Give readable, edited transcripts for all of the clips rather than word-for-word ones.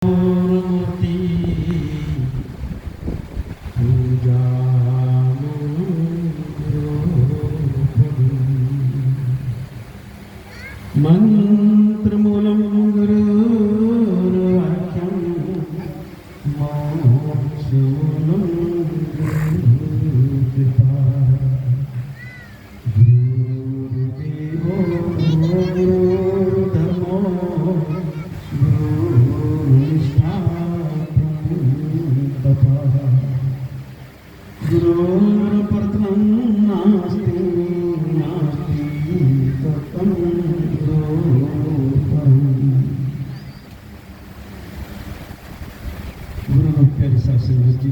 मूर्ति पूजा मंत्रमूलं गुरुर्वाक्यं मोक्षमूलं गुरुकृपा गुरुदेवो गुरुधर्मो गुरुनिष्ठा तपः गुरुर्परतरं नास्ति नास्ति तत्त्वं गुरु प्यारे सत्संग जी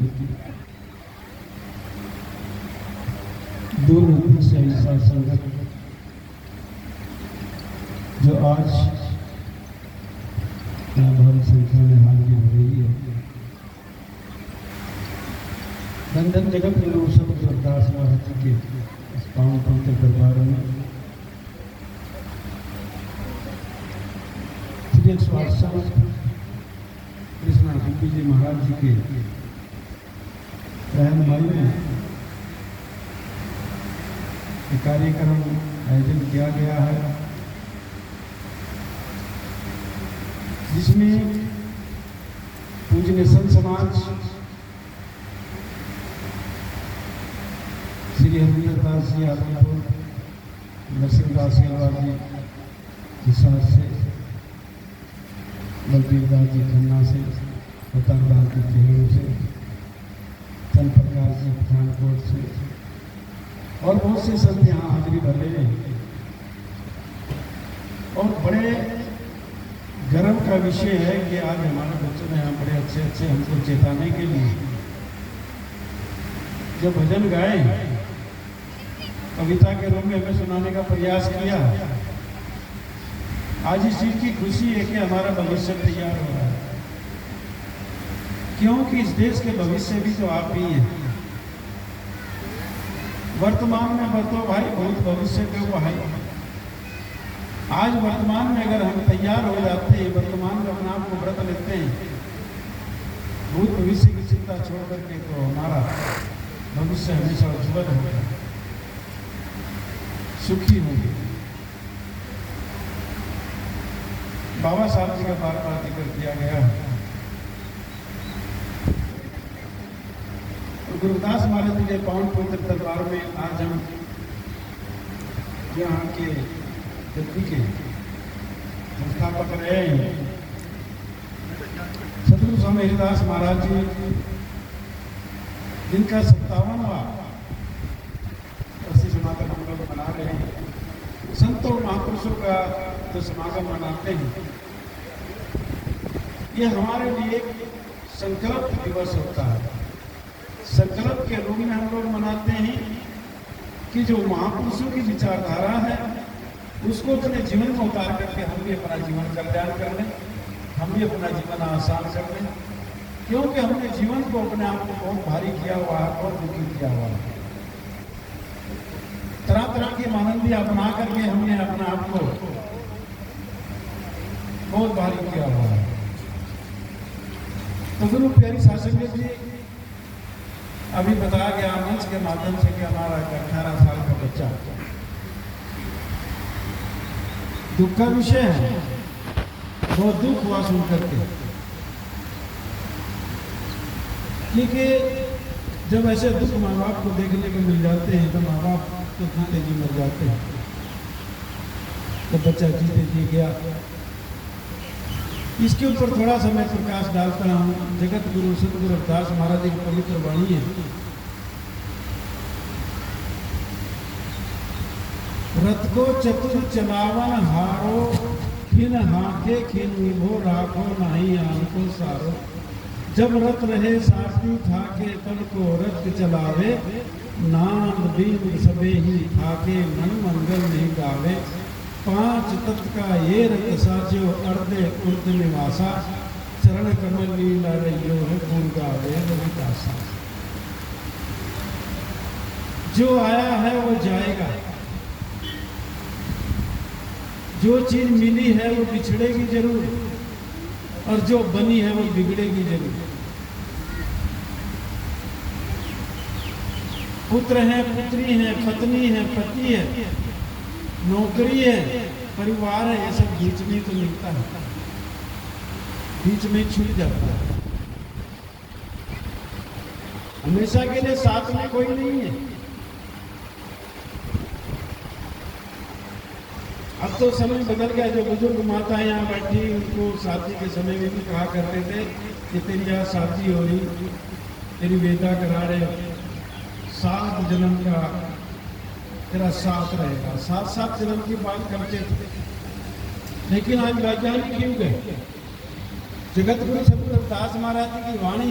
दोनों से ऐसा संगत जो आज भारी संख्या में हाजिर हो रही है। धन धन जगत गुरु सब सरदास महाराज जी के इस पावन पवित्र दरबार में श्री 168 कृष्णा गोपी जी महाराज जी के रहनुमाई में एक कार्यक्रम आयोजन किया गया है, जिसमें पूजनीय संत समाज श्री हरिंदर दास जी आदमपुर, नरसिंह दास सेलवार जी हिसार से, बलबीर दास जी खन्ना से, अवतार दास जी खेड़ू से, चंद प्रकाश जी पठानकोट से और बहुत से संत यहाँ हाजिरी भर रहे हैं। और बड़े गर्व का विषय है कि आज हमारे बच्चों ने यहाँ बड़े अच्छे अच्छे हमको चेताने के लिए जब भजन गाए, कविता के रूप में हमें सुनाने का प्रयास किया। आज इस चीज की खुशी है कि हमारा भविष्य तैयार हो रहा है, क्योंकि इस देश के भविष्य भी तो आप ही हैं। वर्तमान में बतो भाई बहुत भविष्य के भाई। आज वर्तमान में अगर हम तैयार हो जाते हैं, वर्तमान में अपने आप को व्रत लेते हैं, भूत भविष्य की चिंता छोड़ करके, तो हमारा भविष्य हमेशा उज्ज्वल होगा, सुखी होंगे। बाबा साहब जी का बार बार जिक्र किया गया। तो गुरुदास महाराज जी के पावन पवित्र दरबार में आज हम यहाँ के गद्दी के संस्थापक रहे हैं सतगुरु स्वामी हरिदास महाराज जी, जिनका 57वां प्रसिद्ध समागम हम लोग मना रहे हैं। संतों महापुरुषों का जो समागम मनाते हैं, ये हमारे लिए एक संकल्प दिवस होता है। संकल्प के रूप में हम लोग मनाते हैं कि जो महापुरुषों की विचारधारा है उसको अपने जीवन में उतार करके हम भी अपना जीवन कल्याण कर लें, हम भी अपना जीवन आसान कर लें, क्योंकि हमने जीवन को अपने आप को बहुत भारी किया हुआ है, बहुत दुखी किया हुआ है। तरह तरह की मानंदी अपना करके हमने अपने आप को बहुत भारी किया हुआ है। तो गुरु प्यारी शासन जी अभी बताया गया मंच के माध्यम से कि हमारा 18 साल का बच्चा दुख का विषय है। बहुत दुख हुआ सुन करके, क्योंकि जब ऐसे दुख माँ बाप को देखने को मिल जाते हैं तो माँ बाप तो जीते जी मर जाते हैं। तो बच्चा जीते जी गया। इसके ऊपर थोड़ा सा मैं प्रकाश डालता हूँ। जगत गुरु सतगुरु रविदास महाराज जी की पवित्र वाणी है, रथ को चतुर चलावन हारो, खिन हाके खिन निभो राखो नाही आन को सारो। जब रथ रहे साथी ठाके, तन को रथ चलावे, नाम दीन सबे ही ठाके, मन मंगल नहीं गावे। 5 तत्व का ये रत साजो, अर्धे उर्द निवासा, चरण कमल लीला रहियो है गुण गावे रविदासा। जो आया है वो जाएगा, जो चीज मिली है वो बिछड़ेगी जरूर, और जो बनी है वो बिगड़ेगी जरूर। पुत्र है, पुत्री है, पत्नी है, पति है, नौकरी है, परिवार है, ये सब बीच में तो मिलता है, बीच में छूट जाता है। हमेशा के लिए साथ में कोई नहीं है। अब तो समय बदल गया। जो बुजुर्ग माता यहाँ बैठी, उनको शादी के समय में भी कहा करते थे कि तेरी यहाँ शादी हो रही, तेरी वेदा करा रहे, 7 जन्म का तेरा साथ रहेगा। 7 जन्म की बात करते थे। लेकिन आज वैज्ञानिक क्यों गए? जगत गुरु सतगुरु रविदास महाराज जी की वाणी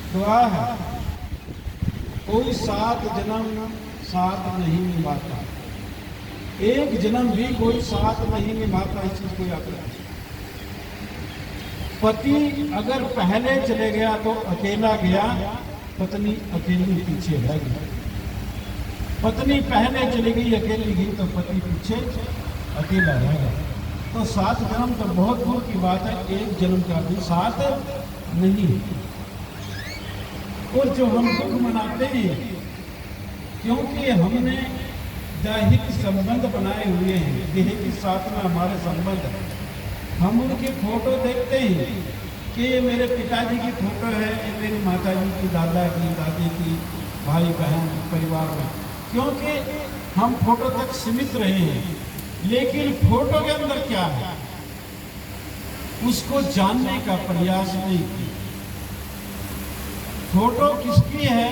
दुआ है, कोई 7 जन्म साथ नहीं निभाता, एक जन्म भी कोई साथ नहीं निभाता। इस चीज को याद रखिए। पति अगर पहले चले गया तो अकेला गया, पत्नी अकेली पीछे रह गई। पत्नी पहले चली गई, अकेली गई, तो पति पीछे अकेला रह गया। तो 7 जन्म तो बहुत दूर की बात है, एक जन्म का भी साथ नहीं। और जो हम दुख मनाते हैं क्योंकि हमने दैहिक संबंध बनाए हुए हैं, देह के साथ में हमारे संबंध है। हम उनकी फोटो देखते हैं कि ये मेरे पिताजी की फोटो है, ये मेरी माता जी की, दादा की, दादी की, भाई बहन, परिवार में, क्योंकि हम फोटो तक सीमित रहे हैं। लेकिन फोटो के अंदर क्या है उसको जानने का प्रयास नहीं किया। फोटो किसकी है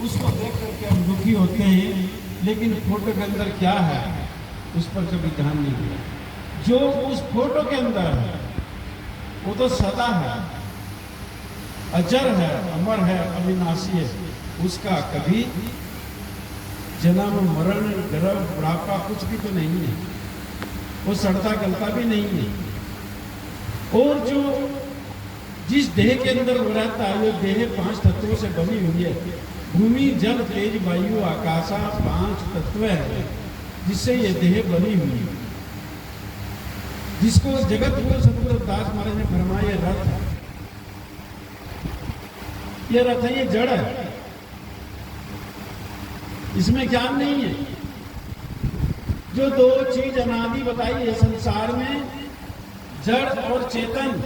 उसको देख करके हम दुखी होते हैं, लेकिन फोटो के अंदर क्या है उस पर कभी ध्यान नहीं दिया। जो उस फोटो के अंदर है वो तो सदा है, अजर है, अमर है, अविनाशी है। उसका कभी जन्म, मरण, गर्भ, बुढ़ापा कुछ भी तो नहीं है, वो सड़ता गलता भी नहीं है। और जो जिस देह के अंदर वो रहता है, वो देह 5 तत्वों से बनी हुई है। भूमि, जल, तेज, वायु, आकाशा 5 तत्व है जिससे ये देह बनी हुई है। जिसको जगत गुरु सतगुरु रविदास महाराज ने फरमाया, ये रथ है, ये रथ है, ये जड़ है, इसमें ज्ञान नहीं है। जो 2 चीज अनादि बताई है संसार में, जड़ और चेतन,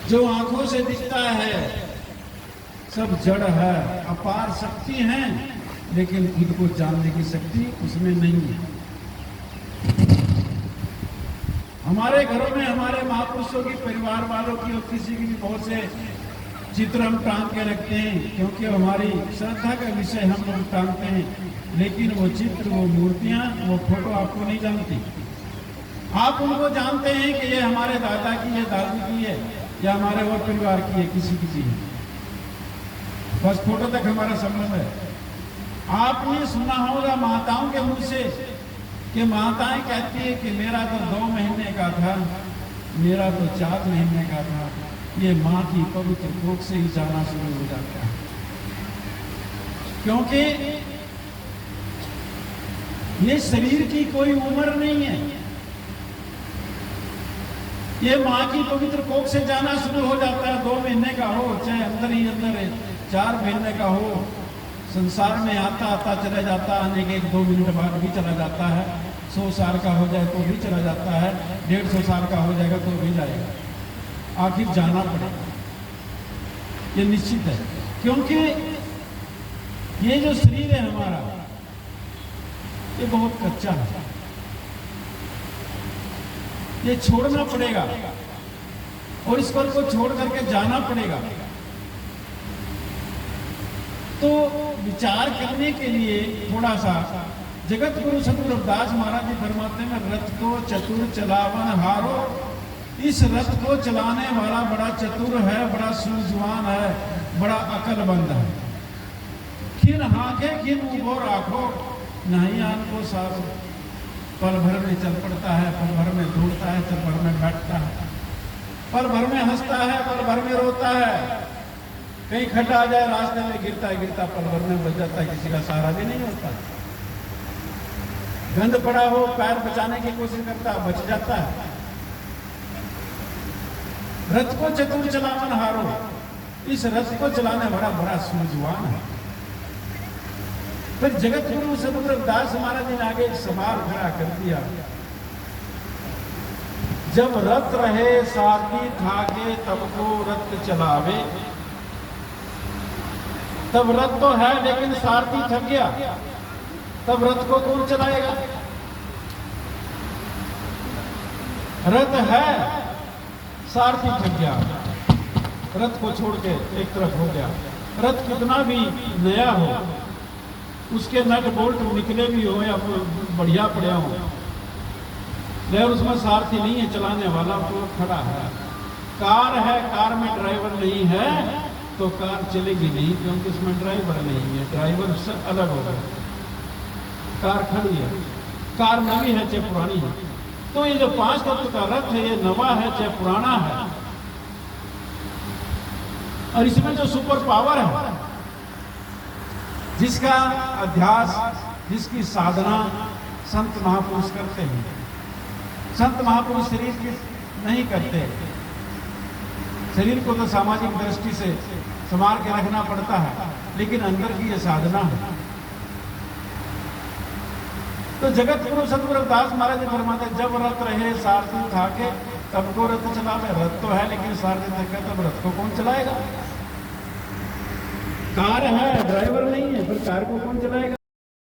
जो आंखों से दिखता है सब जड़ है, अपार शक्ति है, लेकिन खुद को जानने की शक्ति उसमें नहीं है। हमारे घरों में हमारे महापुरुषों की, परिवार वालों की और किसी की भी बहुत से चित्र हम टांग के रखते हैं, क्योंकि हमारी श्रद्धा का विषय हम लोग टांगते हैं। लेकिन वो चित्र, वो मूर्तियां, वो फोटो आपको नहीं जानती। आप उनको जानते हैं कि ये हमारे दादा की है, दादी की है, या हमारे और परिवार की है, किसी की है, बस फोटो तक हमारा संबंध है। आपने सुना होगा माताओं के मुंह से कि माताएं कहती है कि मेरा तो 2 महीने का था, मेरा तो 4 महीने का था। ये माँ की पवित्र कोख से ही जाना शुरू हो जाता है, क्योंकि ये शरीर की कोई उम्र नहीं है। ये माँ की पवित्र कोख से जाना शुरू हो जाता है। 2 महीने का हो, चाहे अंदर ही अंदर है, 4 महीने का हो, संसार में आता आता चला जाता है, आने के 1-2 मिनट बाद भी चला जाता है। 100 साल का हो जाए तो भी चला जाता है, 150 साल का हो जाएगा तो भी जाएगा, आखिर जाना पड़ेगा, ये निश्चित है। क्योंकि ये जो शरीर है हमारा, ये बहुत कच्चा है, ये छोड़ना पड़ेगा और इस पर को छोड़ करके जाना पड़ेगा। तो विचार करने के लिए थोड़ा सा जगत गुरु सतगुरु रविदास महाराज जी फरमाते हैं, रथ को चतुर चलावन हारो। इस रथ को चलाने वाला बड़ा चतुर है, बड़ा सूझवान है, बड़ा अकलमंद है। खिन हाके खिन उभो राखो, नहीं आन को सारो। पल भर में चल पड़ता है, पल भर में दौड़ता है, पल भर में बैठता है, पल भर में हंसता है, पल भर में रोता है। कहीं खड्डा आ जाए, रास्ते में गिरता है, गिरता पल भर में बच जाता है, किसी का सहारा भी नहीं होता। गंद पड़ा हो, पैर बचाने की कोशिश करता है, बच जाता है। रथ को चतुर चलावन हारो, इस रथ को चलाने वाला बड़ा सूझवान है। फिर जगत गुरु सतगुरु रविदास महाराज ने आगे एक सवाल खड़ा कर दिया, जब रथ रहे सारथी थाके तब को रथ चलावे। तब रथ तो है लेकिन सारथी थक गया, तब रथ को कौन चलाएगा? रथ है, सारथी थक गया, रथ को छोड़ के एक तरफ हो गया। रथ कितना भी नया हो, उसके नट बोल्ट निकले भी हो या बढ़िया पड़े हो, लेकिन उसमें सारथी नहीं है, चलाने वाला तो खड़ा है। कार है, कार में ड्राइवर नहीं है तो कार चलेगी नहीं, क्योंकि उसमें ड्राइवर नहीं है, ड्राइवर से अलग हो गया। कार खड़ी है, कार नवी है चाहे पुरानी है। तो ये जो 5 तत्व का रथ है, ये नवा है चाहे पुराना है, और इसमें जो सुपर पावर है, जिसका अध्यास, जिसकी साधना संत महापुरुष करते हैं। संत महापुरुष शरीर की नहीं करते, शरीर को तो सामाजिक दृष्टि से संभाल के रखना पड़ता है, लेकिन अंदर की ये साधना है। तो जगत गुरु सतगुरु रविदास महाराज जी फरमाते, जब रथ रहे सारथी थाके तब को रथ चलावे। रथ तो है लेकिन सारथी थके, तब रथ को कौन चलाएगा? कार है, ड्राइवर नहीं है, फिर कार को कौन चलाएगा?